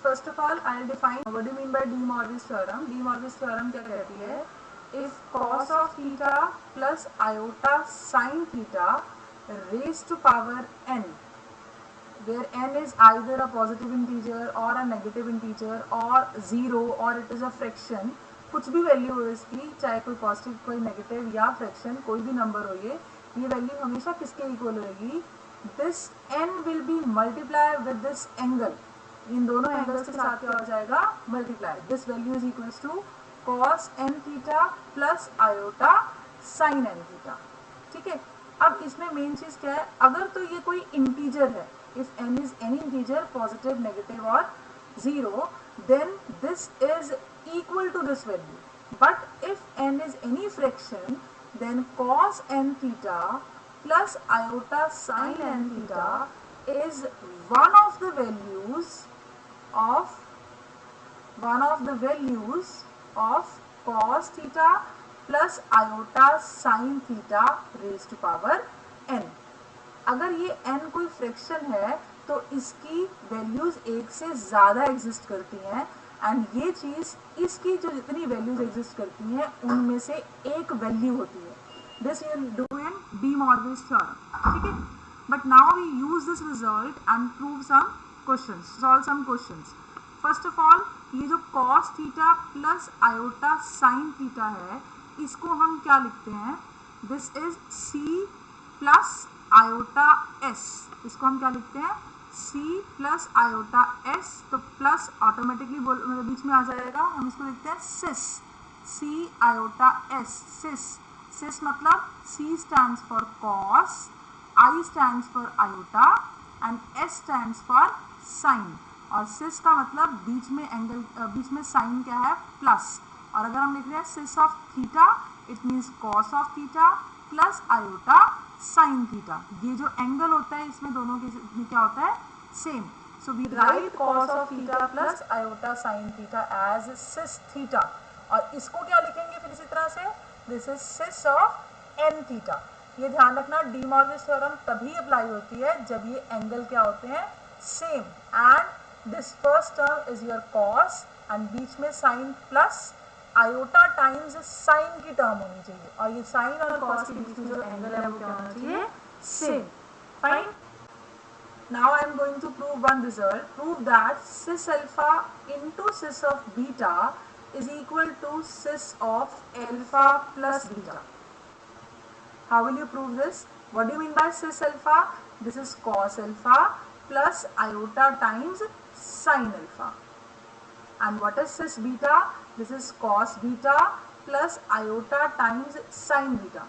first of all I'll define what do you mean by De Morgan's theorem. De Morgan's theorem क्या कहती है? If cos of theta plus iota sin theta raised to power n, where n is either a positive integer or a negative integer or zero or it is a fraction, कुछ भी value हो इसकी, चाहे कोई positive कोई negative या fraction, कोई भी नंबर हो ये वैल्यू हमेशा किसके इक्वल रहेगी? This n will be multiply with this angle, इन दोनों एंगल्स के साथ क्या हो जाएगा? Multiply. This value is equals to cos n theta plus iota sin n theta. ठीक है. अब इसमें मेन चीज क्या है? अगर तो ये कोई इंटीजर है, if n is any integer, positive, negative or zero, then this is equal to this value. But if n is any fraction, then cos n theta plus iota sin n theta is one of the values of cos theta plus iota sin theta raised to power n. अगर ये n कोई fraction है तो इसकी values एक से ज़्यादा exist करती हैं, एंड ये चीज़ इसकी जो जितनी वैल्यूज एग्जिस्ट करती हैं उनमें से एक वैल्यू होती है. This you do in De Morgan's theorem. ठीक है. But now we use this result and prove some questions, solve some questions. First of all, ये जो cos theta plus iota sine theta है, इसको हम क्या लिखते हैं? This is c plus iota s. इसको हम क्या लिखते हैं? c plus iota s. तो प्लस ऑटोमेटिकली मतलब बीच में आ जाएगा, हम इसको लिखते हैं सिस, c आयोटा s. सिस मतलब c stands for cos, i stands for iota and s stands for sine. और सिस का मतलब बीच में एंगल, बीच में साइन क्या है? प्लस. और अगर हम लिख रहे हैं cis of theta, it means cos of theta plus iota sine theta. ये जो एंगल होता है इसमें दोनों के क्या होता है? Same. So we write cos of theta plus iota sine theta as cis theta. और इसको क्या लिखेंगे फिर इसी तरह से? This is cis of n theta. ये ध्यान रखना, डी मॉर्गन्स थ्योरम तभी अप्लाई होती है जब ये एंगल क्या होते हैं? Same. And this first term is your cos and बीच में sine plus iota times sine की टर्म होनी चाहिए, और ये साइन और कॉस के बीच में जो एंगल है वो क्या होना चाहिए? Same. Fine. Now I am going to prove one result. Prove that cis alpha into cis of beta is equal to cis of alpha plus beta. How will you prove this? What do you mean by cis alpha? This is cos alpha plus iota times sin alpha. And what is cis beta? This is cos beta plus iota times sin beta.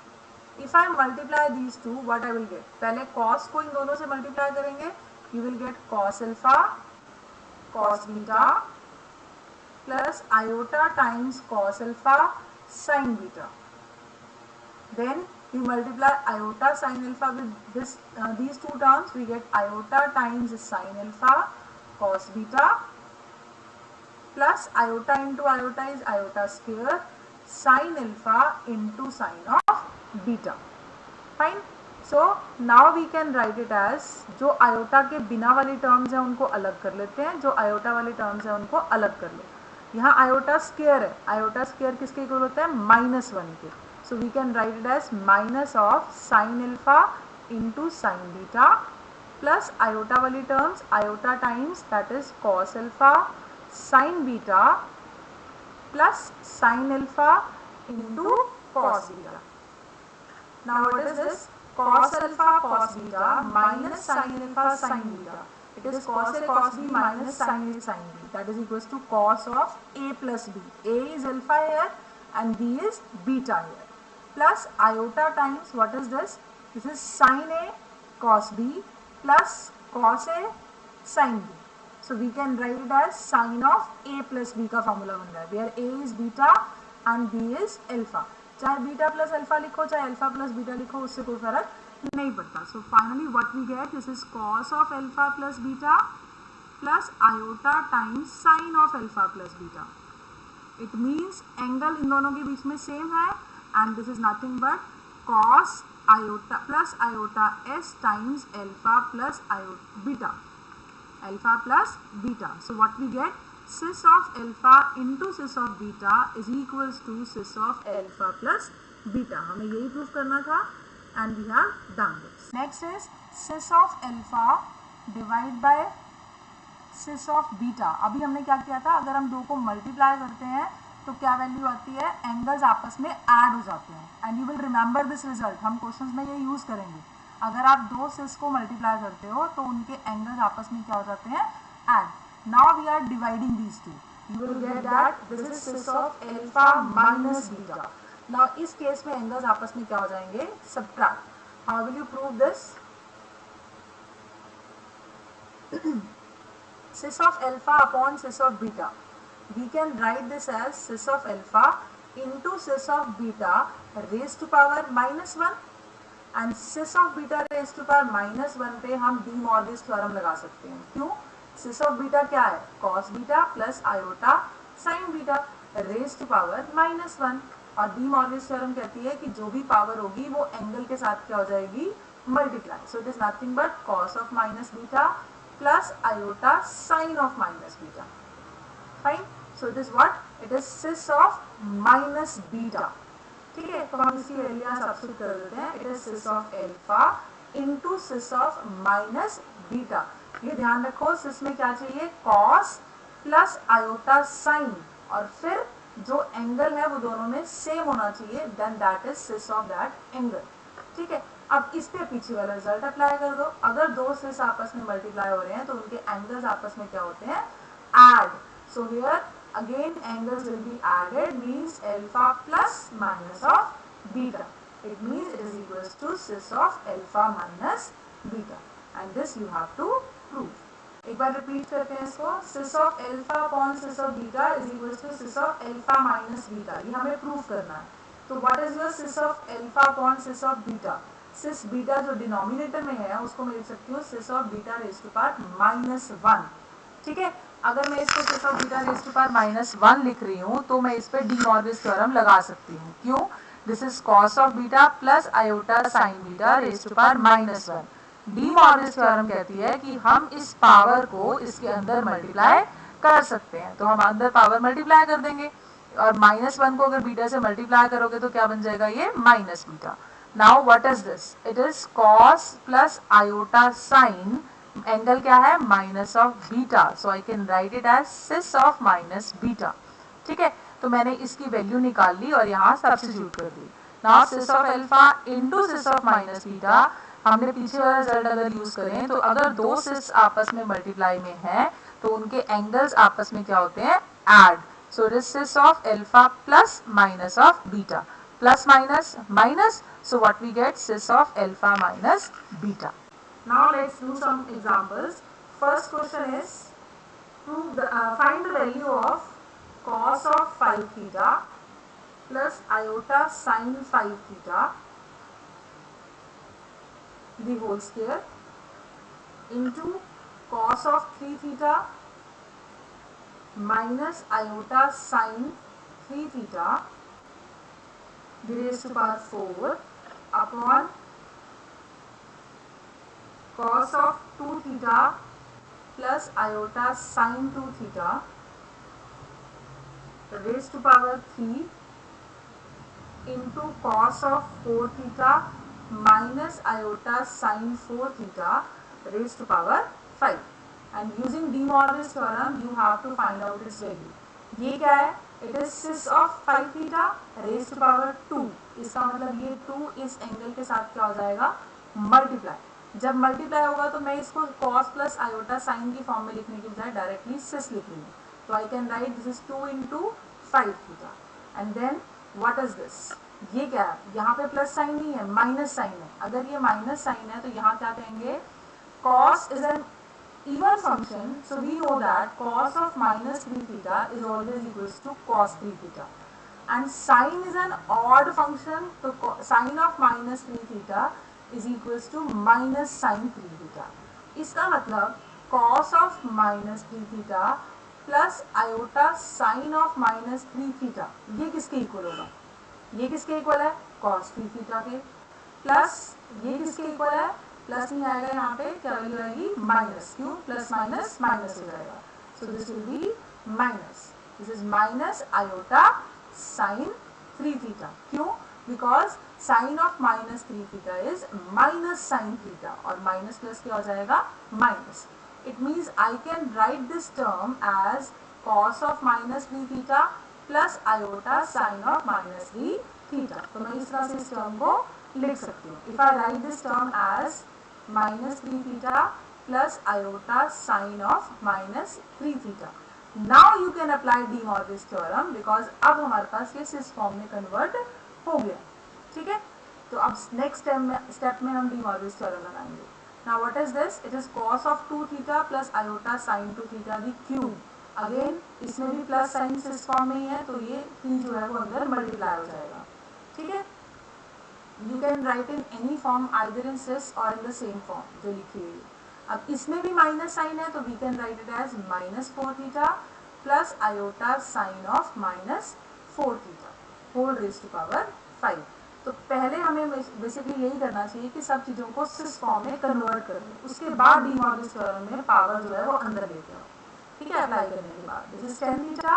If I multiply these two, what I will get? पहले cos को इन दोनों से multiply करेंगे, you will get cos alpha, cos beta plus iota times cos alpha sin beta. Then you multiply iota sin alpha with this these two terms, we get iota times sin alpha cos beta plus iota into iota is iota square sin alpha into sin of beta. Fine. So now we can write it as, जो iota के बिना वाली terms हैं उनको अलग कर लेते हैं, जो iota वाली टर्म्स हैं उनको अलग कर ले. यहाँ iota square है, iota square किसके इक्वल होता है? -1 के. So we can write it as minus of sin alpha into sin beta plus iota वाली terms iota times that is cos alpha sin beta plus sin alpha into cos beta. Now what is this? Cos alpha cos beta minus sin alpha sin beta. It is cos A cos B minus sin A sin B. That is equals to cos of A plus B. A is alpha here and B is beta here. Plus iota times, what is this? This is sin A cos B plus cos A sin B. So we can write it as sin of A plus B का formula बन रहा है, where A is beta and B is alpha. चाहे beta plus alpha लिखो चाहे alpha plus beta लिखो, उससे कोई फर्क नहीं पड़ता. So finally what we get, this is cos of alpha plus beta plus iota times sine of alpha plus beta. It means angle इन दोनों के बीच में सेम है, and this is nothing but cos iota plus iota s times alpha plus beta. alpha plus beta. So what we get, cis of alpha into cis of beta is equals to cis of alpha plus beta. हमें यही prove करना था and we have done this. Next is cis of alpha divide by cis of beta. अभी हमने क्या किया था, अगर हम दो को मल्टीप्लाई करते हैं तो क्या वैल्यू आती है, एंगल्स आपस में ऐड हो जाते हैं. And you will remember this result, हम क्वेश्चंस में ये यूज करेंगे. अगर आप दो सिस को मल्टीप्लाई करते हो तो उनके एंगल्स आपस में क्या हो जाते हैं, add. Now we are dividing these two, you will get that this is cis of alpha minus beta. Now इस केस में एंगल्स आपस में क्या हो जाएंगे, subtract. How will you prove this? cis of alpha upon cis of beta, we can write this as cis of alpha into cis of beta raised to power minus 1. And cis of beta raised to power minus 1 पे हम D Morgan's theorem लगा सकते हैं. क्यों? cis of beta क्या है, cos beta plus iota sin beta raised to power minus 1. और D Morgan's theorem कहती है कि जो भी पावर होगी वो एंगल के साथ क्या हो जाएगी, multiply. So it is nothing but cos of minus beta plus iota sin of minus beta. Fine. So it is what? It is cis of minus beta. ठीक है, तो हम इसकी वैल्यू यहाँ सब्स्टिट्यूट कर देते हैं. It is cis of alpha into cis of minus beta. ये ध्यान रखो, cis में क्या चाहिए, cos प्लस iota sin, और फिर जो एंगल है वो दोनों में सेम होना चाहिए. Then that is cis of that angle. ठीक है, अब इस पे पीछे वाला रिजल्ट अप्लाई कर दो. अगर दो सिस आपस में मल्टीप्लाई हो रहे हैं तो उनके एंगल्स आपस में क्या होते हैं, add. So here again angles will be added, means alpha plus minus of beta. It means it is equals to cis of alpha minus beta. And this you have to prove. एक बार repeat करते हैं इसको. Cis of alpha upon cis of beta is equals to cis of alpha minus beta. ये हमें prove करना है. तो what is your cis of alpha upon cis of beta? Cis beta जो डिनोमिनेटर में है उसको मैं लिख सकती हूँ cis of beta raise to power minus 1. ठीक है, अगर मैं इसको cis of beta raise to power minus 1 लिख रही हूँ तो मैं इस पे डी मॉर्गेज थ्योरम लगा सकती हूँ. क्यों? This is cos of beta plus iota sine beta raise to power minus 1. De Morgan's theorem कहती है कि हम इस पावर को इसके अंदर मल्टीप्लाई कर सकते हैं. तो हम अंदर पावर मल्टीप्लाई कर देंगे और माइनस 1 को अगर बीटा से मल्टीप्लाई करोगे तो क्या बन जाएगा, ये minus beta. Now what is this? It is cos plus iota sin. Angle क्या है, minus of beta. So I can write it as cis of minus beta. ठीक है, तो मैंने इसकी वैल्यू निकाल ली और यहाँ सब्स्टिट्यूट कर दी. Now cis of alpha into cis of minus beta. हमने पीछे वाला रिजल्ट अगर यूज करें तो अगर दो सिस आपस में मल्टीप्लाई में है तो उनके एंगल्स आपस में क्या होते हैं, add. So it is cis of alpha plus minus of beta. Plus minus minus, so what we get, cis of alpha minus beta. Now let's do some examples. First question is find the value of cos of 5 theta plus iota sin 5 theta the whole square into cos of 3 theta minus iota sin 3 theta raised to power 4 upon cos of 2 theta plus iota sin 2 theta raised to power 3 into cos of 4 theta minus iota sin 4 theta raised to power 5. And using De Morgan's theorem you have to find out its value. ये क्या है, it is cis of 5 theta raise to power 2. इसका मतलब ये 2 इस angle के साथ क्या हो जाएगा, मल्टीप्लाई. जब मल्टीप्लाई होगा तो मैं इसको कॉस प्लस आयोटा साइन की फॉर्म में लिखने की बजाय डायरेक्टली सिस लिख रही हूँ. तो I can write this is 2 into 5 theta. And then what is this, ये क्या है, यहाँ पे प्लस साइन नहीं है, माइनस साइन है. अगर ये माइनस साइन है तो यहाँ क्या कहेंगे, cos is an even function, so we know that cos of minus 3 theta is always equals to cos 3 theta, and sine is an odd function, so sine of minus 3 theta is equals to minus sine 3 theta. इसका मतलब cos of minus 3 theta plus iota sine of minus 3 theta ये किसके equal होगा, ये किसके equal है, cos 3 theta के, plus ये किसके इक्वल है, प्लस नहीं आएगा यहाँ पे, क्या वैल्यू आएगी माइनस, क्यों प्लस माइनस माइनस हो जाएगा, so this will be minus, this is minus iota sine 3 theta, क्यों because sine of minus 3 theta is minus sine theta, और माइनस प्लस क्या हो जाएगा minus, it means I can write this term as cos of minus 3 theta plus iota sin of minus 3 theta, तो मैं इस तरह से इस टर्म को लिख सकती हूँ, if I write this term as minus 3 theta plus iota sin of minus 3 theta, now you can apply De Morgan's theorem because अब हमारे पास ये इस फॉर्म में कन्वर्ट हो गया, ठीक है। तो अब नेक्स्ट स्टेप में हम De Morgan's theorem लगाएंगे। Now what is this? It is cos of 2 theta plus iota sin 2 theta the cube, again इसमें भी प्लस साइन इस फॉर्म में ही है, तो ये 3 जो है वो अंदर मल्टीप्लाई हो जाएगा, ठीक है। You can write in any form either in cis और इन द सेम फॉर्म जो लिखी हुई है। अब इसमें भी माइनस साइन है, तो we can write it as minus 4 theta plus iota sine of minus 4 theta whole raise to power 5। तो पहले हमें बेसिकली यही करना चाहिए कि सब चीज़ों को सिस फॉर्म में कन्वर्ट कर दें, उसके बाद डी मॉर्गन्स थ्योरम में पावर जो है वो अंदर लेते हैं, ठीक है, अप्लाई करने के बाद। दिस इज 10 थीटा,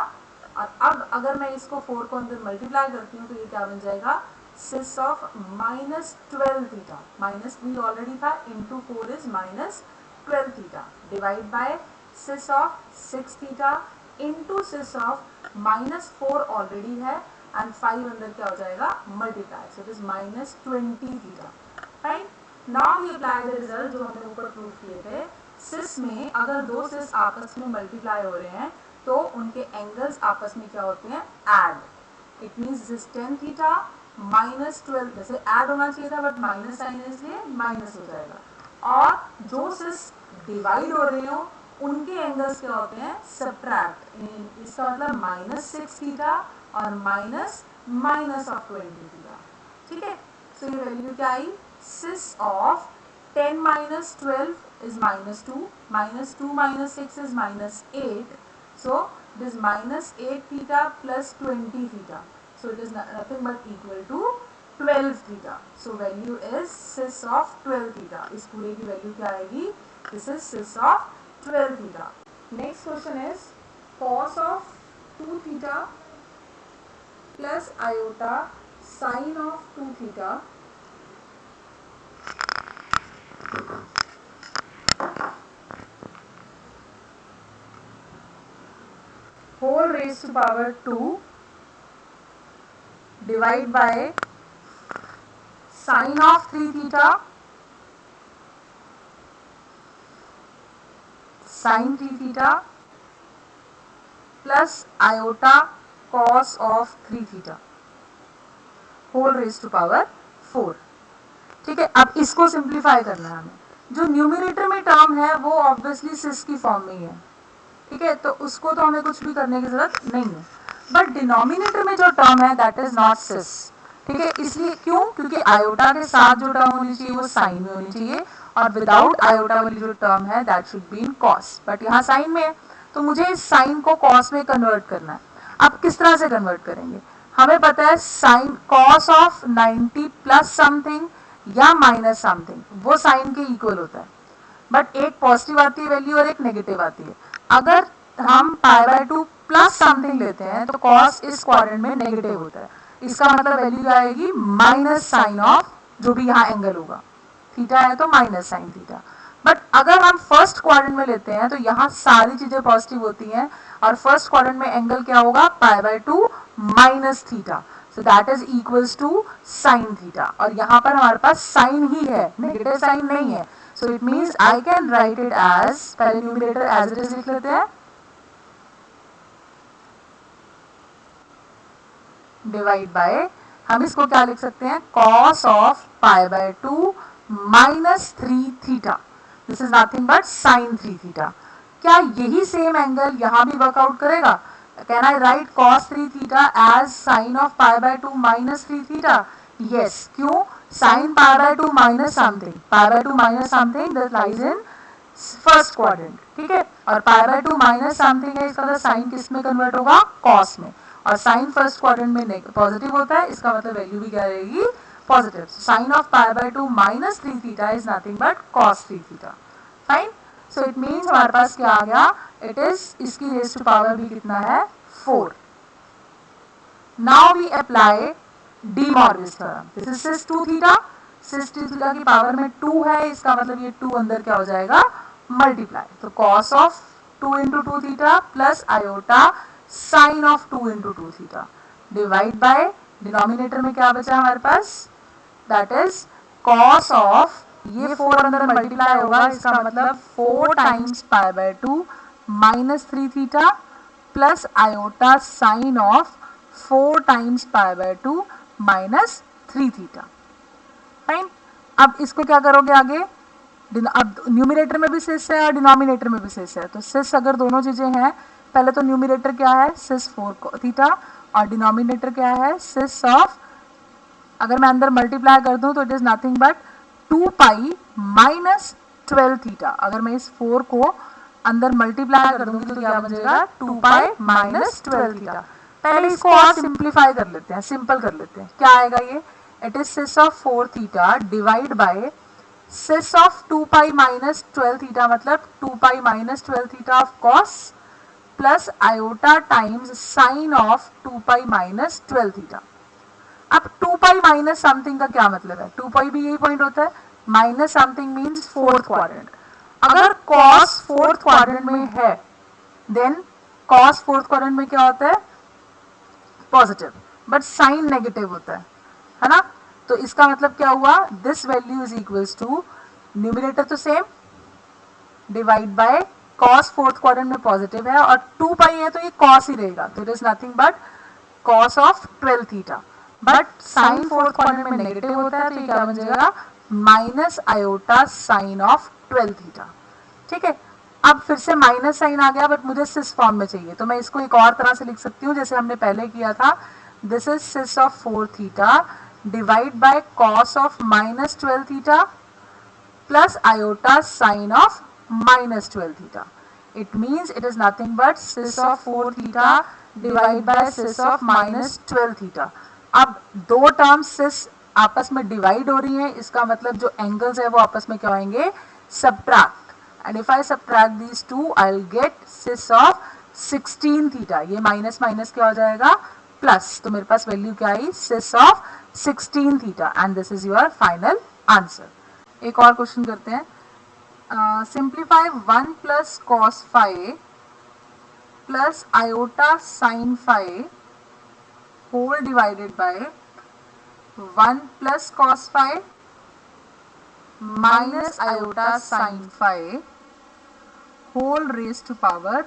और अब अगर मैं इसको 4 को अंदर मल्टीप्लाई करती हूँ तो ये क्या बन जाएगा, cis of minus 12 theta, minus 3 already था, into 4 is minus 12 theta, divide by cis of 6 theta into cis of minus 4 already है, एंड 5 अंदर क्या हो जाएगा multiply, so it is minus 20 theta, right. Now we apply the result जो हमने ऊपर prove किए थे। सिस में अगर दो सिस आपस में मल्टीप्लाई हो रहे हैं तो उनके एंगल्स आपस में क्या होते हैं add, it means this 10 theta minus 12, जैसे ऐड होना चाहिए था बट माइनस साइन है इसलिए माइनस हो जाएगा, और जो सिस डिवाइड हो रहे हो उनके एंगल्स क्या होते हैं सब्ट्रैक्ट, इसका मतलब माइनस 6 थीटा और माइनस माइनस ऑफ 20 थीटा, ठीक है। सो ये वैल्यू क्या आई, cis of 10 minus 12 is minus 2, minus 2 minus 6 is minus 8, so it is minus 8 theta plus 20 theta, so it is nothing but equal to 12 theta, so value is sis of 12 theta, इस पूरे की value क्या आएगी, this is sis of 12 theta। next question is cos of 2 theta plus iota sin of 2 theta whole raised to power 2 divide by sin of 3 theta sin 3 theta plus iota cos of 3 theta whole raised to power 4, ठीक है। अब इसको simplify करना है हमें, जो numerator में term है वो ऑब्वियसली सिस की फॉर्म में ही है, ठीक है, तो उसको तो हमें कुछ भी करने की जरूरत नहीं है, बट डिनोमिनेटर में जो टर्म है दैट इज नॉट सिस, ठीक है, इसलिए क्यों, क्योंकि आयोटा के साथ जो टर्म होनी चाहिए वो साइन में होनी चाहिए, और विदाउट आयोटा वाली जो टर्म है that should be in cos, but यहाँ साइन में है तो मुझे इस साइन को कॉस में कन्वर्ट करना है। अब किस तरह से कन्वर्ट करेंगे, हमें पता है sine cos of 90 plus something या माइनस समथिंग वो साइन के इक्वल होता है, बट एक पॉजिटिव आती है वैल्यू और एक नेगेटिव आती है। अगर हम पाई बाय 2 प्लस समथिंग लेते हैं तो कॉस इस क्वाड्रेंट में नेगेटिव होता है, इसका मतलब वैल्यू क्या आएगी माइनस साइन ऑफ जो भी यहाँ एंगल होगा, थीटा है तो माइनस साइन थीटा। बट अगर हम फर्स्ट क्वाड्रेंट में लेते हैं तो यहाँ सारी चीजें पॉजिटिव होती हैं, और फर्स्ट क्वाड्रेंट में एंगल क्या होगा पाई by 2 minus theta, so that is equals to sin theta, और यहाँ पर हमारे पास साइन ही है, नेगेटिव साइन नहीं है, so it means I can write it as, पहले न्यूमरेटर as it is लिख लेते हैं, डिवाइड बाय, हम इसको क्या लिख सकते हैं cos of pi by 2 minus 3 theta, this is nothing but sin 3 theta। क्या यही सेम एंगल यहाँ भी वर्कआउट करेगा, can I write cos 3 theta as sin of pi by 2 minus 3 theta? Yes, क्यों, sin pi by 2 minus something, pi by 2 minus something that lies in first quadrant, ठीक है, और pi by 2 minus something है, इसका मतलब sin किस में convert होगा cos में, और sin फर्स्ट क्वाड्रेंट में पॉजिटिव होता है, इसका मतलब वैल्यू भी क्या रहेगी positive, sine of pi by 2 minus 3 theta is nothing but cos 3 theta. Fine. So it means हमारे पास क्या आ गया, इट इज इसकी रेज टू पावर भी कितना है 4. Now we apply De Morgan's theorem. This is cis 2 theta, cis 2 theta की पावर में 2 है, इसका मतलब ये 2 अंदर क्या हो जाएगा मल्टीप्लाई. तो cos of 2 into 2 theta plus iota sine of 2 into 2 theta divide by denominator में क्या बचा हमारे पास, दैट इज cos ऑफ, ये 4 अंदर मल्टीप्लाई होगा, इसका मतलब 4 times pi by 2 minus 3 theta plus iota sine of 4 times pi by 2 minus 3 theta. Fine. अब इसको क्या करोगे आगे, अब न्यूमिनेटर में भी सिस है और डिनोमिनेटर में भी सिस है, तो सिस अगर दोनों चीजें हैं, पहले तो न्यूमिनेटर क्या है सिस 4 थीटा और डिनोमिनेटर क्या है सिस ऑफ, अगर मैं अंदर मल्टीप्लाई कर दूं तो it is nothing but 2 pi minus 12 theta. अगर मैं इस 4 को अंदर मल्टीप्लाई कर दूंगी तो क्या बचेगा 2 पाई माइनस 12 थीटा. पहले इसको और सिंप्लीफाई कर लेते हैं, सिंपल कर लेते हैं. क्या आएगा ये, it is cis of 4 theta divide by cis of 2 pi minus 12 theta, मतलब 2 pi minus 12 theta of cos plus iota times sine of 2 pi minus 12 theta. अब 2 पाई माइनस समथिंग का क्या मतलब है, 2 पाई भी यही पॉइंट होता है, minus something means fourth quadrant. अगर कॉस फोर्थ क्वाड्रेंट में है देन कॉस फोर्थ क्वाड्रेंट में क्या होता है पॉजिटिव, बट साइन नेगेटिव होता है ना. तो इसका मतलब क्या हुआ, this value is equals to numerator तो same divide by cos fourth quadrant में पॉजिटिव है और 2 पाई है तो ये कॉस ही रहेगा, तो it is nothing but cos of 12 theta. But sine fourth quadrant में नेगेटिव होता है तो ये क्या बन जाएगा minus iota sine of 12 theta. ठीक है. अब फिर से माइनस साइन आ गया बट मुझे सिस फॉर्म में चाहिए, तो मैं इसको एक और तरह से लिख सकती हूँ जैसे हमने पहले किया था. This is cis of 4 theta divide by cos of minus 12 theta plus iota sine of minus 12 theta. It means it is nothing but sis of 4 theta divided by sis of minus 12 theta. अब दो terms सिस आपस में divide हो रही हैं, इसका मतलब जो एंगल्स है वो आपस में क्या होंगे subtract. And if I subtract these two I will get cis of 16 theta. ये माइनस माइनस क्या हो जाएगा प्लस, तो मेरे पास वैल्यू क्या आई cis of 16 theta. And this is your final answer. एक और क्वेश्चन करते हैं. Simplify 1 plus cos phi plus iota sin phi whole divided by 1 plus cos phi minus iota sin phi whole raised to power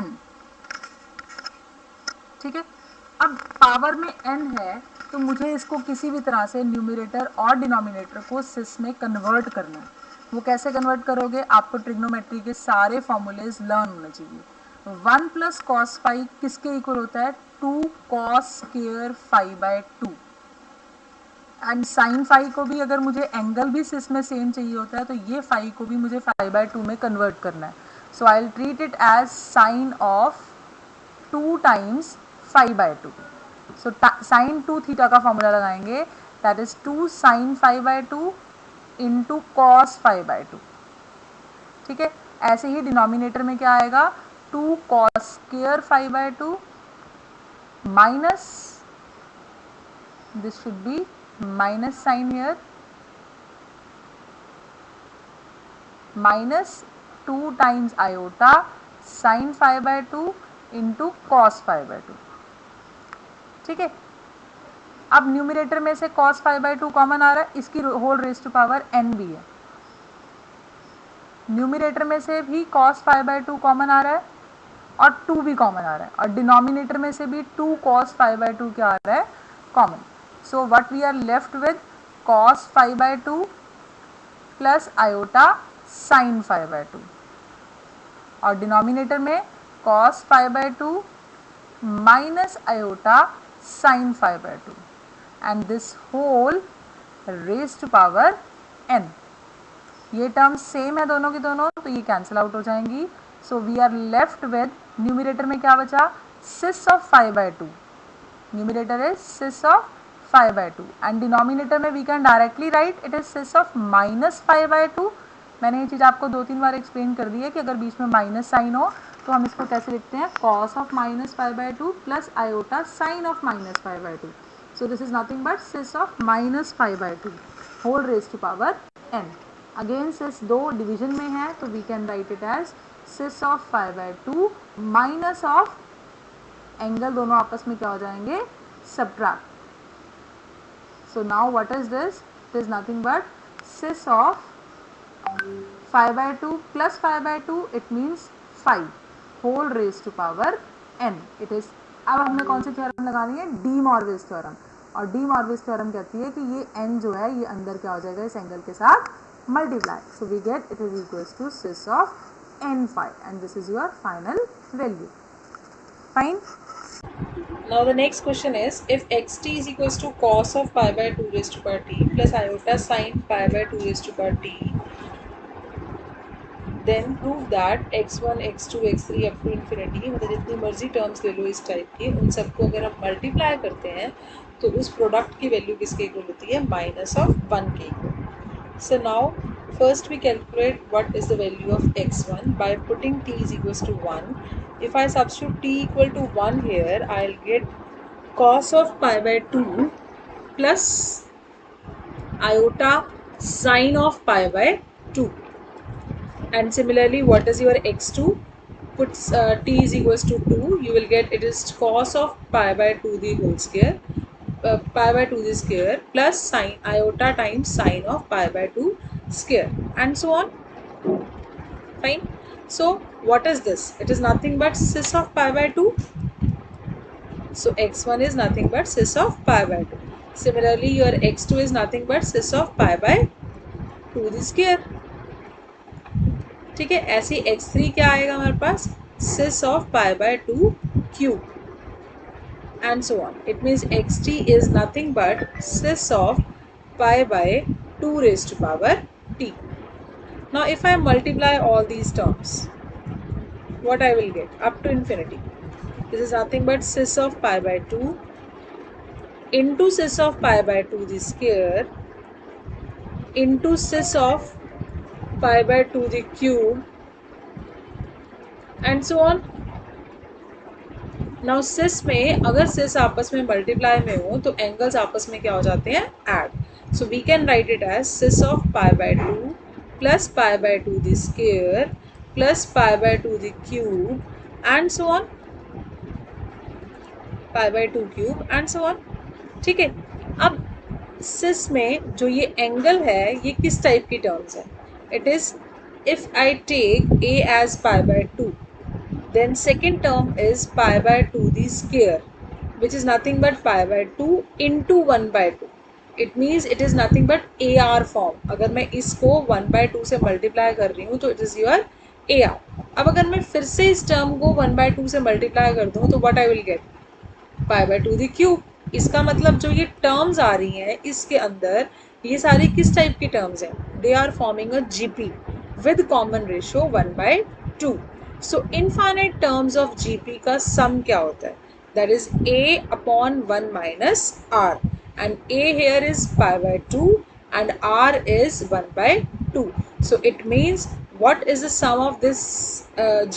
n. ठीक है. अब power में n है तो मुझे इसको किसी भी तरह से न्यूमरेटर और डिनोमिनेटर को सिस में कन्वर्ट करना है. वो कैसे कन्वर्ट करोगे, आपको ट्रिग्नोमेट्री के सारे फॉर्मूलेज लर्न होने चाहिए. 1 प्लस कॉस फाई किसके इक्वल होता है 2 cos square phi by 2. And sine phi को भी अगर मुझे एंगल भी सिस में सेम चाहिए होता है तो ये फाई को भी मुझे फाई बाय 2 में कन्वर्ट करना है. So I will treat it as sine of 2 times phi by 2. So sine 2 theta का फॉर्मूला लगाएंगे, that is 2 sine phi by 2 into cos phi by 2. ठीक है. ऐसे ही डिनोमिनेटर में क्या आएगा 2 cos square phi by 2 minus, this should be minus sine here, minus 2 times iota sine phi by 2 into cos phi by 2. ठीक है. अब numerator में से cos फाई बाय 2 कॉमन आ रहा है, इसकी whole raise to power n भी है. न्यूमरेटर में से भी cos फाई बाय 2 कॉमन आ रहा है और 2 भी कॉमन आ रहा है, और डिनोमिनेटर में से भी 2 cos फाई बाय 2 क्या आ रहा है common. So what we are left with cos phi by 2 plus iota sine phi by 2, और डिनोमिनेटर में cos phi by 2 minus iota sine phi by 2. and this whole raised to power n. ये term same है दोनों की दोनों, तो ये cancel out हो जाएंगी. So we are left with numerator में क्या बचा cis of phi by 2. Numerator is cis of 5/2 and denominator में we can directly write it is cis of -5/2। मैंने ये चीज़ आपको 2-3 बार एक्सप्लेन कर दी है कि अगर बीच में माइनस साइन हो तो हम इसको कैसे लिखते हैं, cos of -5/2 plus iota sine of -5/2। So this is nothing but cis of -5/2 whole raise to power n। Again cis दो डिवीजन में है तो we can write it as cis of 5/2 minus of angle, दोनों आपस में क्या हो जाएंगे, subtract। So now what is this? It is nothing but sis of 5/2 plus 5/2, it means 5 whole raised to power n। It is, अब हमें कौन सी theorem लगानी है, डी मॉर्विस थ्योरम। और डी मॉर्विस थ्योरम कहती है कि ये n जो है ये अंदर क्या हो जाएगा, इस एंगल के साथ multiply. So we get it is equals to cis of n5 and this is your final value. Fine. Now the next question is, if xt is equals to cos of pi by 2 raised to power t plus iota sin pi by 2 raised to power t, then prove that x1 x2 x3 up to infinity, मतलब जितनी मर्जी terms ले लो इस type की, उन सबको अगर हम मल्टीप्लाई करते हैं तो उस प्रोडक्ट की वैल्यू किसके इक्वल होती है, -1 के equal. So now first we calculate what is the value of x1 by putting t is equals to 1. If I substitute t equal to 1 here, I'll get cos of pi by 2 plus iota sin of pi by 2. And similarly, what is your x2? Put t is equals to 2, you will get it is cos of pi by 2 the whole square, pi by 2 the square plus sin iota times sin of pi by 2 square, and so on. Fine. So what is this? It is nothing but sis of pi by 2. So x1 is nothing but sis of pi by 2. Similarly, your x2 is nothing but sis of pi by 2 the square. ठीक है, ऐसी x3 क्या आएगा हमारे पास, sis of pi by 2 cube, and so on. It means xt is nothing but sis of pi by 2 raised to power t. Now if I multiply all these terms, what I will get up to infinity, this is nothing but sis of pi by 2 into sis of pi by 2 the square into sis of pi by 2 the cube, and so on. Now cis में अगर सिस आपस में multiply में हो तो angles आपस में क्या हो जाते हैं, add. So we can write it as cis of pi by 2 plus pi by 2 the square plus pi by 2 the cube and so on, pi by 2 cube and so on. ठीक है, अब सिस में जो ये एंगल है ये किस type की टर्म्स है, it is if I take a as pi by 2, then second term is pi by 2 the square, which is nothing but pi by 2 into 1 by 2. It means it is nothing but AR form. अगर मैं इसको 1 by 2 से multiply कर रही हूँ तो it is your AR। अब अगर मैं फिर से इस टर्म को 1 by 2 से मल्टीप्लाई कर दूँ तो what I will get, pi by 2 the cube। इसका मतलब जो ये टर्म्स आ रही हैं इसके अंदर ये सारी किस टाइप की टर्म्स हैं, they are forming a GP with common ratio 1 by 2। So infinite terms of GP का sum क्या होता है, that is A upon 1 minus R, and A here is pi by 2 and R is 1 by 2. So it means what is the sum of this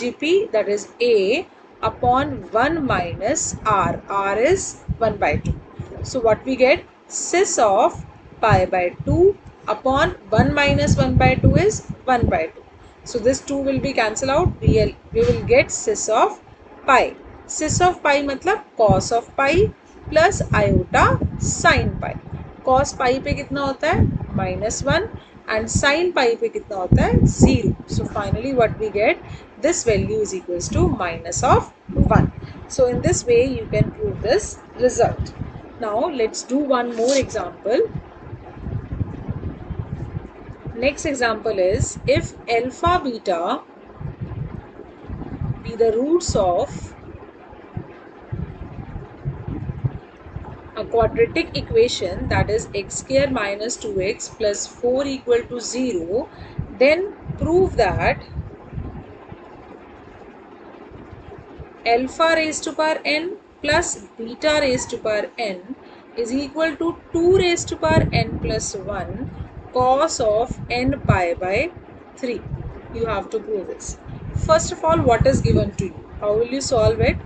GP, that is A upon 1 minus R, R is 1 by 2. So what we get, sis of pi by 2 upon 1 minus 1 by 2 is 1 by 2. So this 2 will be cancel out, we will get sis of pi। sis of pi मतलब cos of pi plus iota sin pi। cos pi पे कितना होता है -1 and sin pi पे कितना होता है 0। So finally what we get, this value is equals to minus of 1। So in this way you can prove this result। Now let's do one more example। Next example is, if alpha beta be the roots of a quadratic equation, that is x square minus 2x plus 4 equal to 0, then prove that alpha raised to power n plus beta raised to power n is equal to 2 raised to power n plus 1 cos of n pi by 3. You have to prove this. First of all, what is given to you? How will you solve it?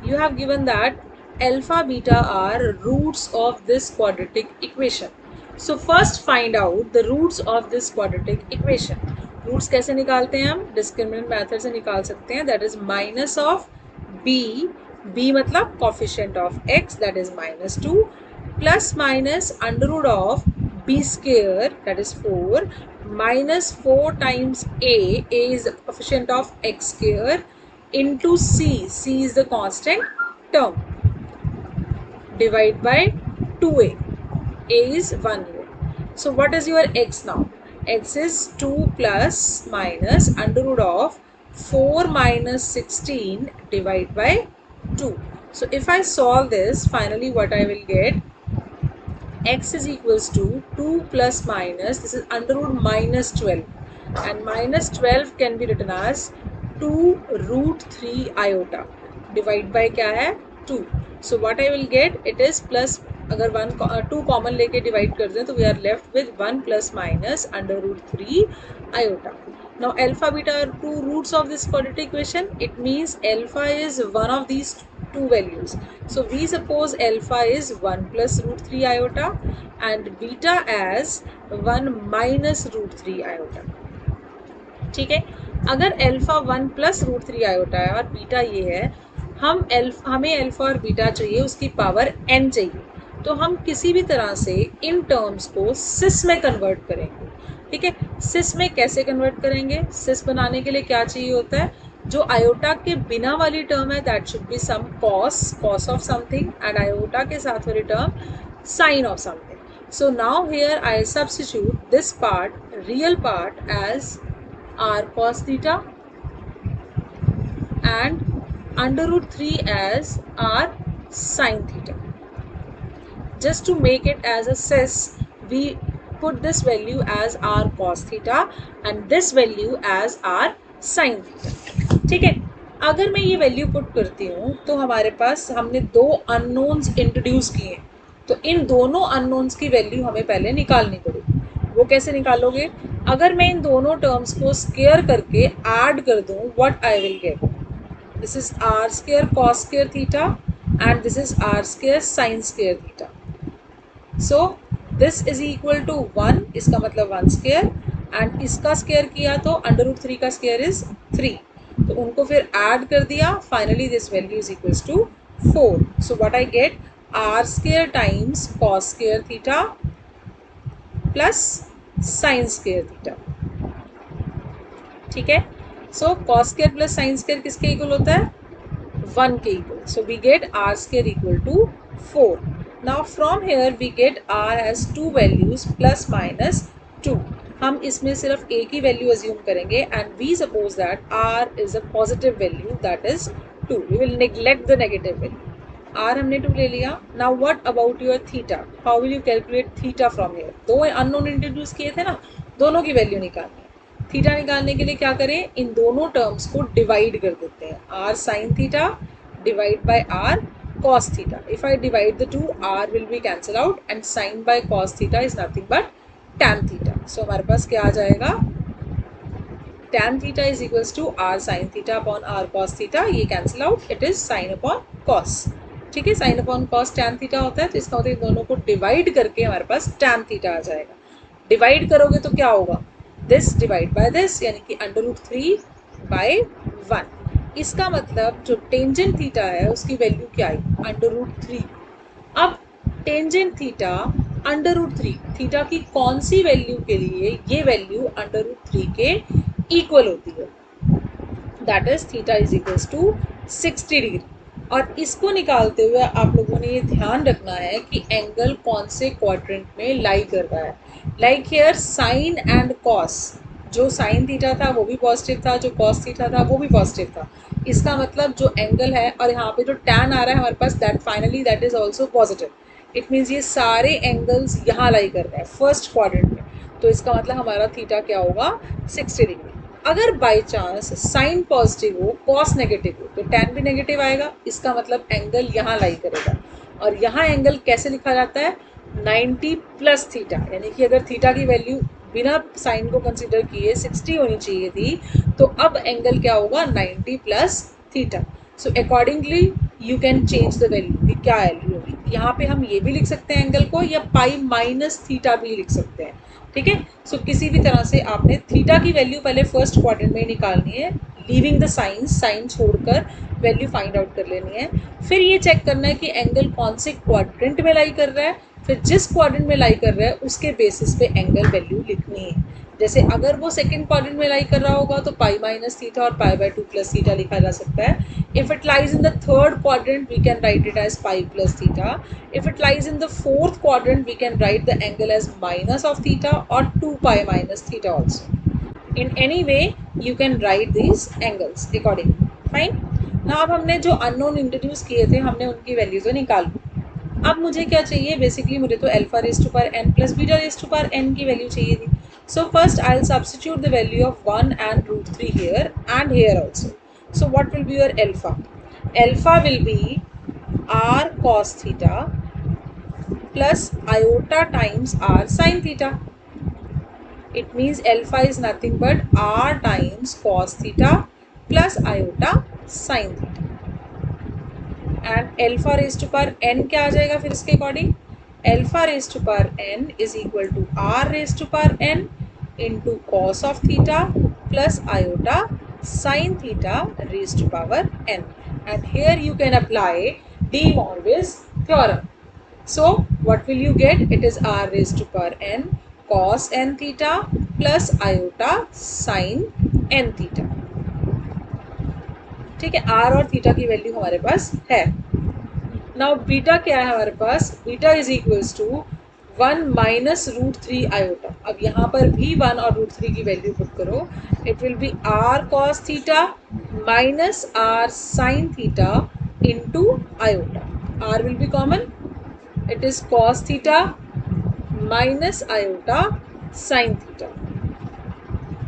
You have given that alpha beta are roots of this quadratic equation. So first find out the roots of this quadratic equation. Roots कैसे निकालते हैं हम? Discriminant method से निकाल सकते हैं. That is minus of b, b मतलब coefficient of x, that is minus 2, plus minus under root of b square, that is 4, minus 4 times a is the coefficient of x square, into c, c is the constant term, divide by 2a, a is 1 here. So what is your x now? X is 2 plus minus under root of 4 minus 16 divided by 2. So if I solve this, finally what I will get, x is equals to 2 plus minus, this is under root minus 12, and minus 12 can be written as 2 root 3 iota, divide by क्या है 2. So what I will get, it is plus, अगर 2 common लेके divide कर दें तो we are left with 1 plus minus under root 3 iota. Now alpha beta are two roots of this quadratic equation. It means alpha is one of these two values. So we suppose alpha is 1 plus root 3 iota and beta as 1 minus root 3 iota. ठीक है, अगर alpha 1 plus root 3 iota है और beta ये है, हमें alpha और beta चाहिए, उसकी पावर n चाहिए, तो हम किसी भी तरह से इन टर्म्स को सिस में कन्वर्ट करेंगे. ठीक है, सिस में कैसे कन्वर्ट करेंगे? सिस बनाने के लिए क्या चाहिए होता है? जो आयोटा के बिना वाली टर्म है that should be some cos of something, and iota के साथ वाली term sine of something. So now here I substitute this part, real part, as r cos theta and under root 3 as r sin theta. Just to make it as a cis, we put this value as r cos theta and this value as r sin theta. ठीक है, अगर मैं ये value put करती हूँ तो हमारे पास हमने दो अननोन्स इंट्रोड्यूस किए, तो इन दोनों अननोन्स की वैल्यू हमें पहले निकालनी पड़ेगी. वो कैसे निकालोगे? अगर मैं इन दोनों टर्म्स को स्क्वायर करके ऐड कर दूं, what I will get, this is r square cos square theta and this is r square sine square theta. So this is equal to 1, इसका मतलब 1 स्क्वायर, एंड इसका स्क्वायर किया तो अंडर रूट 3 का square is 3, तो उनको फिर add कर दिया, finally this value is equals to 4. So what I get, r square times cos square theta plus sine square theta. ठीक है, so cos square plus sine square किसके equal होता है? 1 के equal. So we get r square equal to 4. Now from here we get r has two values plus minus 2. हम इसमें सिर्फ एक ही वैल्यू अज्यूम करेंगे and we suppose that r is a positive value, that is 2. We will neglect the negative value. R हमने 2 ले लिया. Now what about your theta? How will you calculate theta from here? दो unknown introduce किए थे ना, दोनों की value निकालनी है. थीटा निकालने के लिए क्या करें, इन दोनों टर्म्स को डिवाइड कर देते हैं. R sine theta divide by r cos theta. If I divide the two, r will be cancel out and sine by cos theta is nothing but tan theta. So हमारे पास क्या आ जाएगा, tan theta is equals to r sine theta upon r cos theta. ये cancel out, it is sine upon cos. ठीक है, sine upon cos tan theta होता है, तो इसका मतलब इन दोनों को डिवाइड करके हमारे पास टैन थीटा आ जाएगा. डिवाइड करोगे तो क्या होगा, दिस डिवाइड बाय दिस, यानी कि अंडर रूट 3 बाय 1. इसका मतलब जो टेंजेंट थीटा है उसकी वैल्यू क्या आई, अंडर रूट 3. अब tangent theta under root 3, theta की कौन सी वैल्यू के लिए ये वैल्यू अंडर रूट 3 के इक्वल होती है, that is theta is equals to 60 degree. और इसको निकालते हुए आप लोगों ने ये ध्यान रखना है कि एंगल कौन से क्वाड्रेंट में लाई कर रहा है. Like here sine and cos, जो साइन थीटा था वो भी पॉजिटिव था, जो कॉस थीटा था वो भी पॉजिटिव था. इसका मतलब जो एंगल है, और यहाँ पे जो टैन आ रहा है हमारे पास, that finally that is also positive. It means ये सारे एंगल्स यहाँ लाई कर रहे हैं फर्स्ट क्वाड्रेंट में, तो इसका मतलब हमारा थीटा क्या होगा, 60 डिग्री. अगर बाई चांस साइन पॉजिटिव हो कॉस नेगेटिव हो तो टैन भी नेगेटिव आएगा, इसका मतलब एंगल यहाँ लाई करेगा। और यहाँ एंगल कैसे लिखा जाता है, 90 प्लस थीटा, यानी कि अगर थीटा की वैल्यू बिना साइन को कंसीडर किए 60 होनी चाहिए थी, तो अब एंगल क्या होगा, 90 plus theta. So accordingly you can change the value, कि क्या वैल्यू होगी। यहाँ पे हम ये भी लिख सकते हैं एंगल को, या पाई माइनस थीटा भी लिख सकते हैं, ठीक है। सो किसी भी तरह से आपने थीटा की वैल्यू पहले फर्स्ट क्वाड्रेंट में निकालनी है, लीविंग द साइंस, साइन छोड़कर वैल्यू फाइंड आउट कर लेनी है। फिर ये चेक करना है कि एंगल कौन से क्वाड्रेंट में लाई कर रहा है, फिर जिस क्वाड्रेंट में लाई कर रहा है उसके बेसिस पे एंगल वैल्यू लिखनी है। जैसे अगर वो सेकंड क्वाड्रेंट में लाई कर रहा होगा तो पाई माइनस थीटा और पाई बाय 2 प्लस थीटा लिखा जा सकता है। If it lies in the third quadrant, we can write it as pi plus theta. If it lies in the fourth quadrant, we can write the angle as minus of theta or 2 pi minus theta also. In any way, you can write these angles accordingly. Fine. Now अब हमने जो unknown introduce किए थे, हमने उनकी values तो निकाल ली। अब मुझे क्या चाहिए, बेसिकली मुझे तो alpha raise to power n plus beta raise to power n की वैल्यू चाहिए थी। So first I will substitute the value of 1 and √3 here and here also. So what will be your alpha? Alpha will be r cos theta plus iota times r sin theta. It means alpha is nothing but r times cos theta plus iota sin theta. And alpha raise to power n क्या आ जाएगा फिर इसके according, alpha raise to power n is equal to r raise to power n into cos of theta plus iota sine theta raise to power n. And here you can apply de Moivre's theorem. So what will you get, it is r raise to power n cos n theta plus iota sine n theta. ठीक है, are और theta की value हमारे पास है. Now beta क्या है हमारे पास, beta is equals to 1 minus √3 iota. अब यहाँ पर भी 1 और √3 की वैल्यू पुट करो, it will be r cos theta minus r sine theta into iota. R will be common, it is cos theta minus iota sine theta.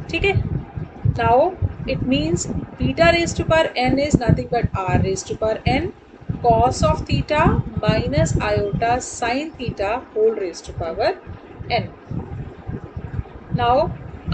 ठीक है, now it means beta raised to power n is nothing but r raised to power n cos of theta minus iota sin theta whole raised to power n. now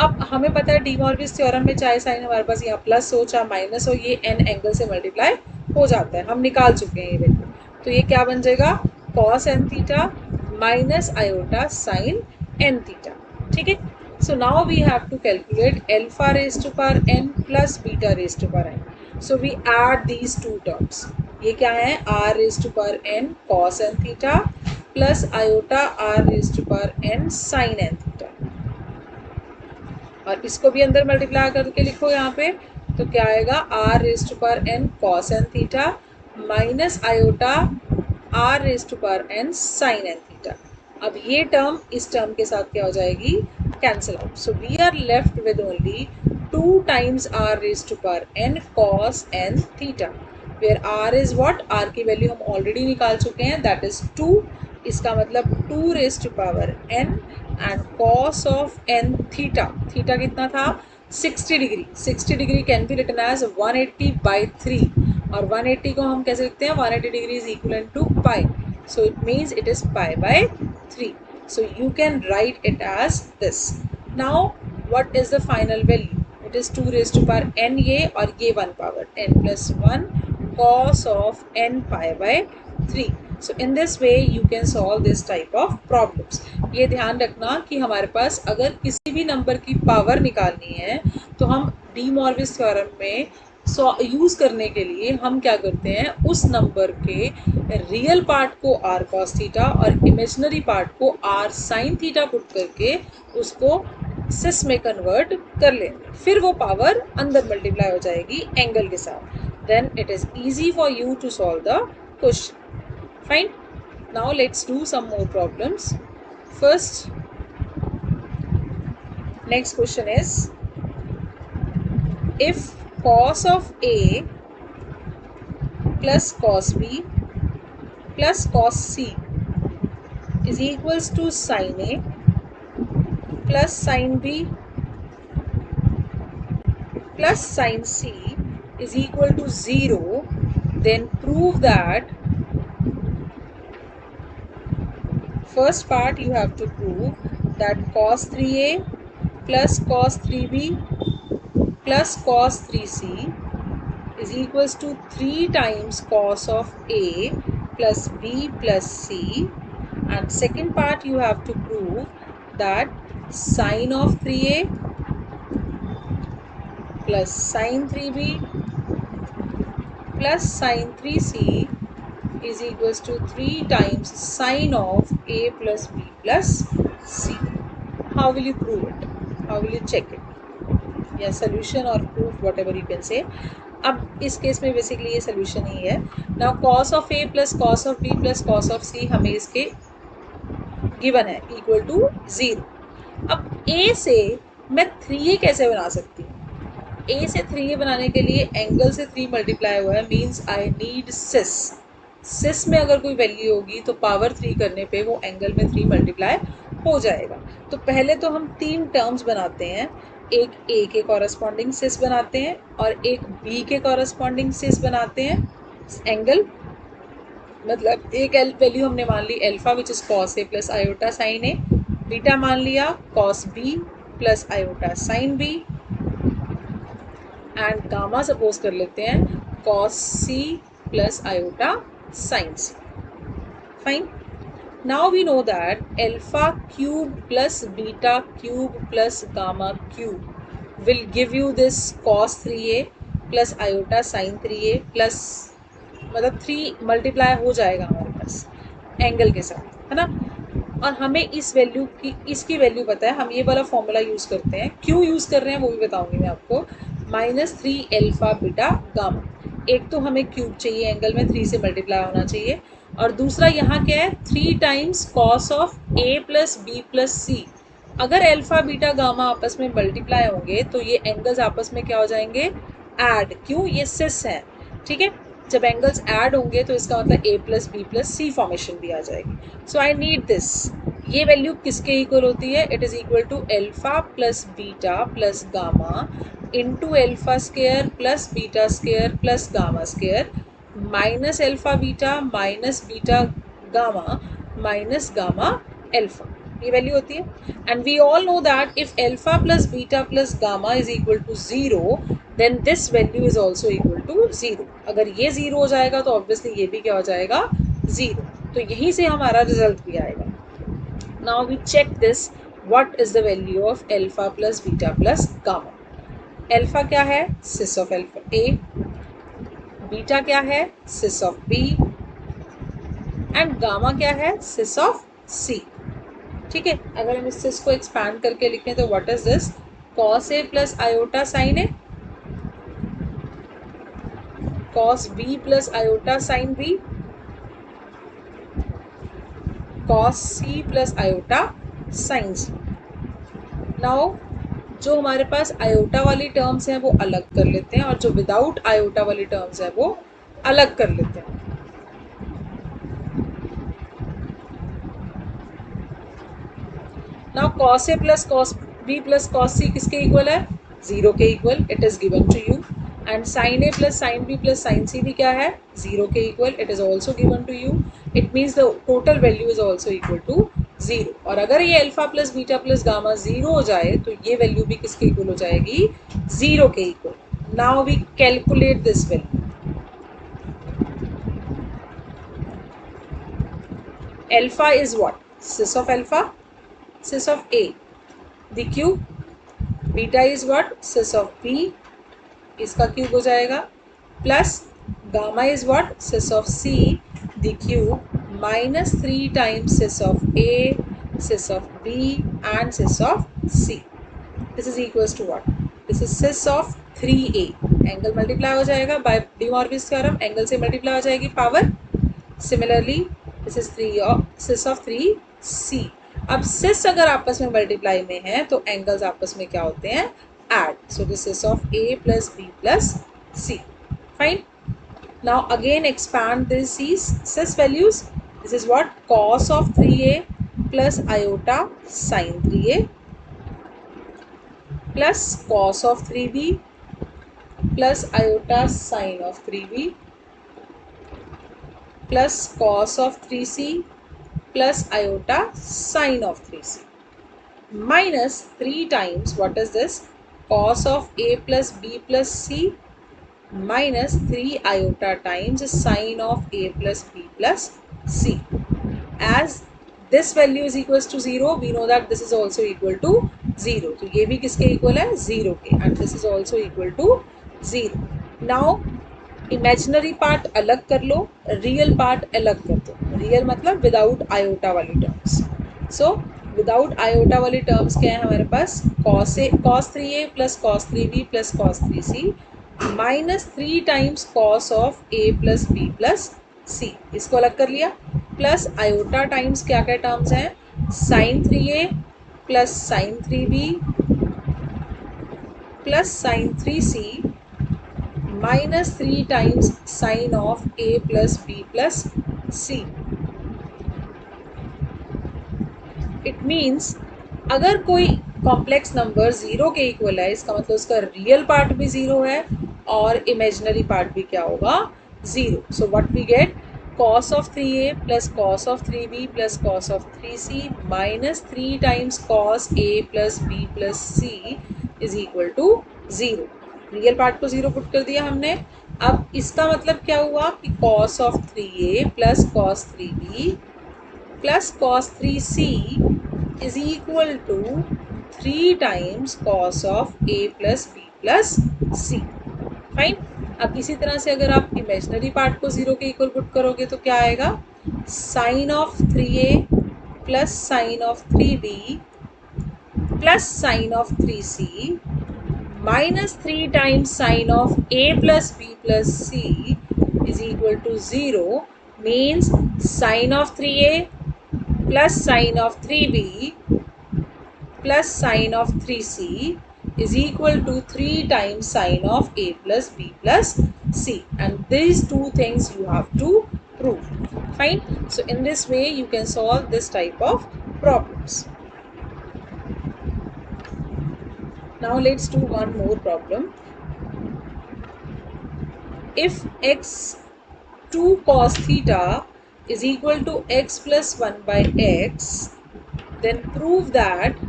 अब हमें पता है D Moivre's theorem में चाहे sign हमारे पास यहाँ plus हो चाहे माइनस हो, ये n एंगल से मल्टीप्लाई हो जाता है, हम निकाल चुके हैं ये वैल्यू. तो ये क्या बन जाएगा, cos n theta minus iota sine n theta. ठीक है, so now we have to calculate alpha raised to power n plus beta raised to power n. So we add these two terms. ये क्या है, r raised to power n cos n theta plus iota r raised to power n sin n theta. और इसको भी अंदर multiply करके लिखो यहाँ पे, तो क्या आएगा, r raised to power n cos n theta minus iota r raised to power n sin n theta. अब ये टर्म इस टर्म के साथ क्या हो जाएगी, cancel out. So we are left with only 2 times r raised to power n cos n theta, where r is what, r की value हम ऑलरेडी निकाल चुके हैं, that is 2. इसका मतलब 2 raised to power n and cos of n theta. Theta कितना था, 60 degree. 60 degree can be written as 180/3 और 180 को हम कैसे लिखते हैं, 180 degree is equal to pi. So it means it is pi by 3. So you can write it as this. Now what is the final value? It is 2 raised to power n ये और ये 1 power n plus 1 cos of n pi by 3. So in this way you can solve this type of problems. ये ध्यान रखना कि हमारे पास अगर किसी भी नंबर की पावर निकालनी है तो हम डी मॉर्विस थ्योरम में यूज़ करने के लिए हम क्या करते हैं, उस नंबर के रियल पार्ट को r cos थीटा और इमेजिनरी पार्ट को r sin थीटा पुट करके उसको सिस में कन्वर्ट कर लेंगे, फिर वो पावर अंदर मल्टीप्लाई हो जाएगी एंगल के साथ. Then it is easy for you to solve the question. Fine, now let's do some more problems. First next question is, if cos of A plus cos B plus cos C is equals to sin A plus sin B plus sin C is equal to 0, then prove that first part you have to prove that cos 3a plus cos 3b plus cos 3c is equals to 3 times cos of a plus b plus c, and second part you have to prove that sin of 3a plus sin 3b plus sin 3c is equals to 3 times sin of a plus b plus c. How will you prove it? How will you check it? या solution or proof, whatever you can say. अब इस case में basically ये solution ही है. Now cos of a plus cos of b plus cos of c हमें इसके given है equal to 0. अब a से मैं 3a कैसे बना सकती हूँ? a से 3a बनाने के लिए एंगल से 3 मल्टीप्लाई हुआ है, मीन्स आई नीड सिस. सिस में अगर कोई वैल्यू होगी तो पावर 3 करने पे वो एंगल में 3 मल्टीप्लाई हो जाएगा. तो पहले तो हम 3 टर्म्स बनाते हैं. एक a के कॉरस्पॉन्डिंग सिस बनाते हैं और एक b के कॉरस्पॉन्डिंग सिस बनाते हैं. एंगल मतलब एक वैल्यू हमने मान ली alpha which is cos a plus iota sine a, beta मान लिया cos b plus iota sine b, and gamma suppose कर लेते हैं cos c plus iota sine c. Fine. Now we know that alpha cube plus beta cube plus gamma cube will give you this cos 3a plus iota sine 3a plus मतलब 3 multiply हो जाएगा हमारे पास angle के साथ, है ना. और हमें इस वैल्यू की इसकी वैल्यू पता है. हम ये वाला फॉर्मूला यूज़ करते हैं. क्यों यूज़ कर रहे हैं वो भी बताऊंगी मैं आपको. -3 अल्फा बीटा गामा. एक तो हमें क्यूब चाहिए, एंगल में 3 से मल्टीप्लाई होना चाहिए, और दूसरा यहाँ क्या है 3 times cos of a plus b plus c. अगर अल्फा बीटा गामा आपस में मल्टीप्लाई होंगे तो ये एंगल्स आपस में क्या हो जाएंगे? ऐड. क्यों? ये सिस है. ठीक है. जब एंगल्स ऐड होंगे तो इसका मतलब a plus b plus c formation भी आ जाएगी. So I need this. ये वैल्यू किसके इक्वल होती है? It is equal to alpha plus beta plus gamma into alpha square plus beta square plus gamma square minus alpha beta minus beta gamma minus gamma alpha. ये value होती है. And we all know that if alpha plus beta plus gamma is equal to 0 then this value is also equal to 0. अगर ये 0 हो जाएगा तो obviously ये भी क्या हो जाएगा? 0. तो यहीं से हमारा रिजल्ट भी आएगा. Now we check this. What is the value of alpha plus beta plus gamma? Alpha क्या है? Cis of alpha a. Beta क्या है? Cis of b. And gamma क्या है? Cis of c. ठीक है. अगर हम इस सिस को एक्सपैंड करके लिखें तो what is this? Cos a plus iota sine A, cos b plus iota sin b, cos c plus iota sin c. Now जो हमारे पास आयोटा वाली टर्म्स हैं वो अलग कर लेते हैं और जो विदाउट आयोटा वाली टर्म्स हैं वो अलग कर लेते हैं. Now cos a plus cos b plus cos c किसके इक्वल है? 0 के equal. It is given to you. And sine a plus sine b plus sine c भी क्या है? 0 के equal. It is also given to you. It means the total value is also equal to 0. और अगर ये alpha plus beta plus gamma 0 हो जाए तो ये वैल्यू भी किसके इक्वल हो जाएगी? 0 के equal. Now we calculate this value. Alpha is what? Cis of alpha, cis of a the cube. Beta is what? Cis of b, इसका क्यूब हो जाएगा. Plus gamma is what? Cis of c the cube minus 3 times cis of a, cis of b and cis of c. This is equals to what? This is cis of 3a. Angle multiply हो जाएगा by De Morgan's theorem. Angle से multiply हो जाएगी power. Similarly this is cis of 3c. अब सिस अगर आपस में multiply में है तो एंगल्स आपस में क्या होते हैं? Add. So this is of a plus b plus c. Fine. Now again expand these cis values. This is what? Cos of 3a plus iota sin 3a plus cos of 3b plus iota sine of 3b plus cos of 3c plus iota sine of 3c minus 3 times, what is this, cos of a plus b plus c minus 3 iota times sine of a plus b plus c. As this value is equals to 0, we know that this is also equal to 0. तो ये भी किसके equal है, 0 के, and this is also equal to 0. Now imaginary part अलग कर लो, real part अलग कर दो. रियल मतलब विदाउट आयोटा वाली टर्म्स. सो विदाउट आयोटा वाली टर्म्स क्या है हमारे पास, cos 3a plus cos 3b plus cos 3c minus 3 times cos of a plus b plus c. इसको अलग कर लिया. प्लस आयोटा टाइम्स क्या क्या टर्म्स हैं, sin 3a plus sin 3b plus sin 3c minus 3 times sine of a plus b plus c. It means अगर कोई complex number 0 के इक्वल है, इसका मतलब उसका रियल पार्ट भी 0 है और इमेजिनरी पार्ट भी क्या होगा, 0. So what we get, cos of 3a plus cos of 3b plus cos of 3c minus 3 times cos a plus b plus c is equal to 0. Real part को 0 put कर दिया हमने. अब इसका मतलब क्या हुआ कि cos of 3a plus cos 3b plus cos 3c is equal to 3 times cos of a plus b plus c. Fine. अब इसी तरह से अगर आप इमेजिनरी पार्ट को 0 के इक्वल पुट करोगे तो क्या आएगा, sine of 3a plus sine of 3b plus sine of 3c minus 3 times sine of a plus b plus c is equal to 0. Means sine of 3a plus sine of 3b plus sine of 3c is equal to 3 times sine of a plus b plus c, and these two things you have to prove. Fine. So in this way you can solve this type of problems. Now let's do one more problem. If x 2 cos theta is equal to x plus 1 by x, then prove that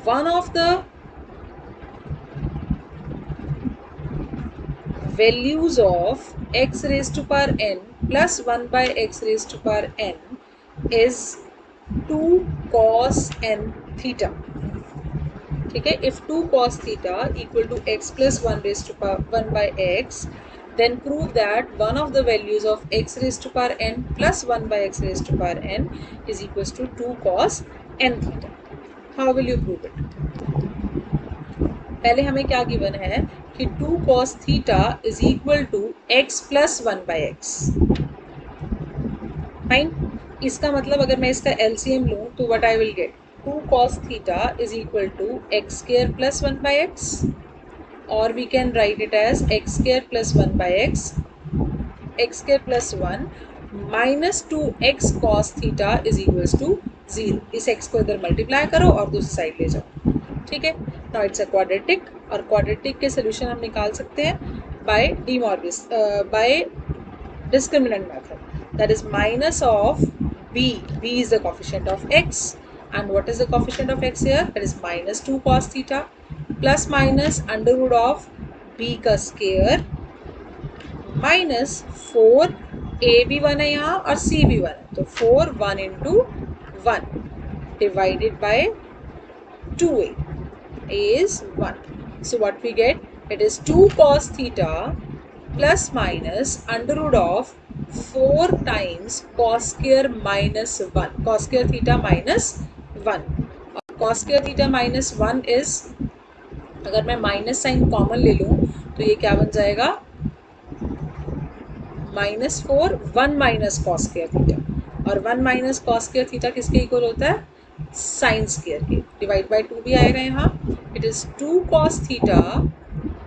one of the values of x raised to power n plus 1 by x raised to power n is 2 cos n theta. ठीक है. If 2 cos theta equal to x plus 1 raised to power 1 by x, then prove that one of the values of x raised to power n plus 1 by x raised to power n is equals to 2 cos n theta. How will you prove it? पहले हमें क्या given है कि 2 cos theta is equal to x plus 1 by x. Fine. इसका मतलब अगर मैं इसका LCM लूँ तो what I will get, 2 cos theta is equal to x square plus 1 by x, or we can write it as x square plus 1 by x, x square plus 1 minus 2x cos theta is equals to 0. इस x को इधर multiply करो और दूसरी side ले जाओ. ठीक है. नाउ इट्स अ क्वाड्रेटिक, और क्वाड्रेटिक के सोल्यूशन हम निकाल सकते हैं by De Morgan by discriminant method. That is minus of b. b is the coefficient of x, and what is the coefficient of x here? That is minus 2 cos theta plus minus under root of b का square minus 4 a भी 1 है यहाँ और c भी 1 है, तो 4 1 into 1 divided by 2a. a is 1. So what we get? It is 2 cos theta plus minus under root of 4 times cos square minus 1. Cos square theta minus 1. और cos square theta minus 1 is, अगर मैं minus sign common ले लूँ तो ये क्या बन जाएगा, minus 4 1 minus cos square theta, और 1 माइनस कॉस स्क्वायर थीटा किसके इक्वल होता है, साइन स्क्वायर के. डिवाइड बाय 2 भी आएगा यहाँ. It is 2 cos theta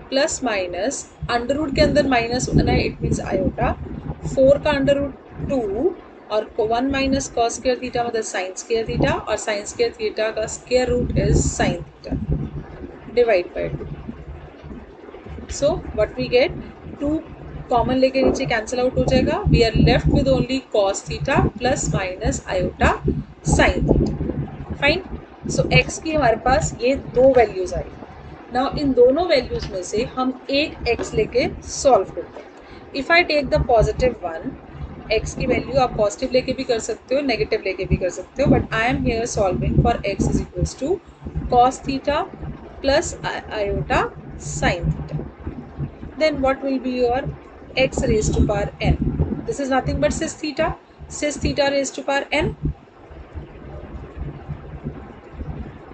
plus minus under root के अंदर माइनस 1 है, इट मीन्स आयोटा, 4 का अंडर रूट 2 और 1 माइनस कॉस स्क्वायर थीटा मतलब साइन स्क्वायर थीटा, और साइन स्क्वायर थीटा का square root is sine theta. Divide by 2. So what we get, 2 common लेके नीचे कैंसिल आउट हो जाएगा. We are left with only cos theta plus minus iota sine theta. Fine. So x की हमारे पास ये दो values I. Now in दोनों values में से हम एक x लेके सॉल्व करते हैं. If I take the positive one, x की वैल्यू आप पॉजिटिव लेके भी कर सकते हो, नेगेटिव लेके भी कर सकते हो, but I am here solving for x is equals to cos theta plus iota sin theta. Then what will be your x raised to power n? This is nothing but cis theta raised to power n,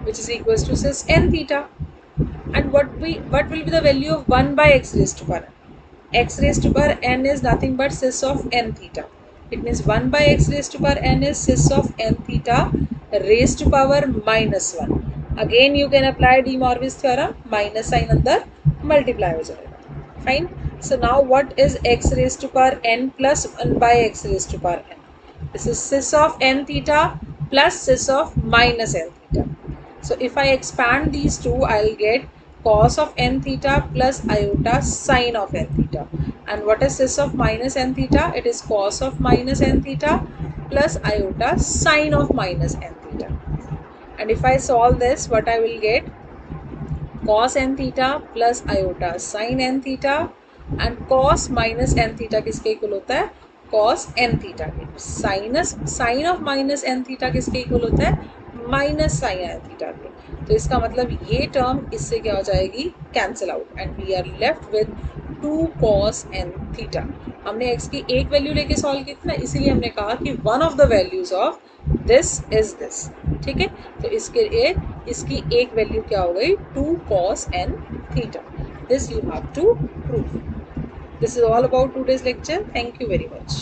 which is equals to cis n theta. And what will be the value of 1 by x raised to power n? X raised to power n is nothing but cis of n theta. It means 1 by x raised to power n is cis of n theta raised to power minus 1. Again you can apply De Morvis theorem, minus sign अंदर multiply हो जाएगा. Fine. So now what is x raised to power n plus 1 by x raised to power n? This is cis of n theta plus cis of minus n theta. So if I expand these two, I'll get cos of n theta plus iota sin of n theta. And what is cis of minus n theta? It is cos of minus n theta plus iota sin of minus n theta. And if I solve this, what I will get? Cos n theta plus iota sin n theta, and cos minus n theta किसके equal होता है? cos n theta के. sin of minus n theta किसके equal होता है? minus sin n theta के. तो इसका मतलब ये टर्म इससे क्या हो जाएगी? Cancel out, and we are left with 2 cos n theta. हमने x की एक वैल्यू लेके सॉल्व किया था ना, इसीलिए हमने कहा कि one of the values of this is this. ठीक है, तो इसके लिए इसकी एक वैल्यू क्या हो गई? 2 cos n theta. This you have to prove. This is all about today's lecture. Thank you very much.